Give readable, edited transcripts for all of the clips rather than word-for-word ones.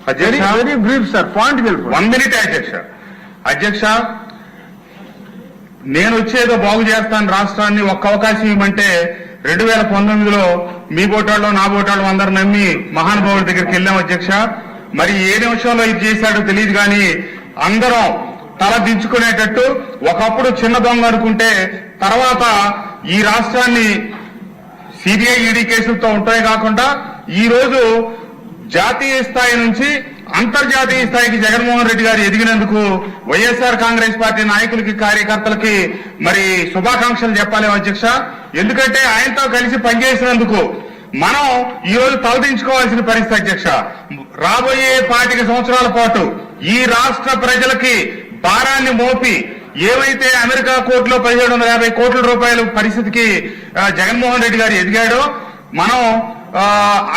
Very brief sir, point వెళ్ళిపో. 1 minute అధ్యక్ష, నేను వచ్చేదో బాగు చేస్తాను రాష్ట్రాన్ని, ఒక్క అవకాశం ఇవ్వమంటే 2019లో మీ బోటాళ్ళు నా బోటాళ్ళు అందరు నమ్మి మహానుభావుల దగ్గరికి వెళ్ళాం అధ్యక్ష. మరి ఏ నిమిషంలో ఇది చేశాడో తెలియదు కానీ అందరం తల దించుకునేటట్టు ఒకప్పుడు చిన్న దొంగ అనుకుంటే తర్వాత ఈ రాష్ట్రాన్ని సిబిఐ ఈడీ కేసులతో ఉంటాయి కాకుండా ఈ రోజు జాతీయ స్థాయి నుంచి అంతర్జాతీయ స్థాయికి జగన్మోహన్ రెడ్డి గారు ఎదిగినందుకు వైఎస్ఆర్ కాంగ్రెస్ పార్టీ నాయకులకి కార్యకర్తలకి మరి శుభాకాంక్షలు చెప్పాలి అధ్యక్ష. ఎందుకంటే ఆయనతో కలిసి పనిచేసినందుకు మనం ఈ రోజు తలదించుకోవాల్సిన పరిస్థితి అధ్యక్ష. రాబోయే 25 సంవత్సరాల పాటు ఈ రాష్ట్ర ప్రజలకి భారాన్ని మోపి ఏవైతే అమెరికా కోర్టులో 1750 కోట్ల రూపాయల పరిస్థితికి జగన్మోహన్ రెడ్డి గారు ఎదిగాడో మనం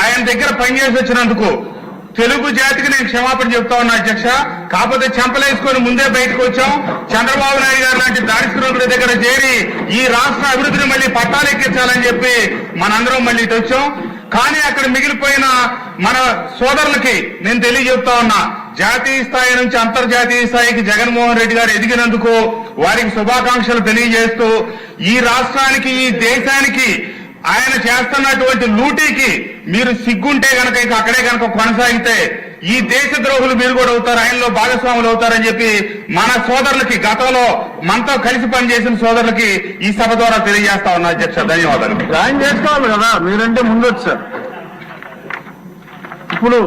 ఆయన దగ్గర పనిచేసి వచ్చినందుకు తెలుగు జాతికి నేను క్షమాపణ చెప్తా ఉన్నా అధ్యక్ష. కాకపోతే చెంపలేసుకొని ముందే బయటకు వచ్చాం. చంద్రబాబు నాయుడు గారు లాంటి దారిద్ర్యుల దగ్గర చేరి ఈ రాష్ట్ర అభివృద్ధిని మళ్ళీ పట్టాలెక్కించాలని చెప్పి మనందరం మళ్ళీ ఇటు వచ్చాం. కానీ అక్కడ మిగిలిపోయిన మన సోదరులకి నేను తెలియజెప్తా ఉన్నా, జాతీయ స్థాయి నుంచి అంతర్జాతీయ స్థాయికి జగన్మోహన్ రెడ్డి గారు ఎదిగినందుకు వారికి శుభాకాంక్షలు తెలియజేస్తూ ఈ రాష్ట్రానికి ఈ దేశానికి ఆయన చేస్తున్నటువంటి లూటీకి మీరు సిగ్గుంటే గనక ఇక అక్కడే గనక కొనసాగితే ఈ దేశ ద్రోహులు మీరు కూడా అవుతారు, ఆయనలో భాగస్వాములు అవుతారని చెప్పి మన సోదరులకి గతంలో మనతో కలిసి పనిచేసిన సోదరులకి ఈ సభ ద్వారా తెలియజేస్తా ఉన్నా అధ్యక్ష. ధన్యవాదాలు. జాయిన్ చేసుకోవాలి కదా మీరంటే ముందు వచ్చారు. ఇప్పుడు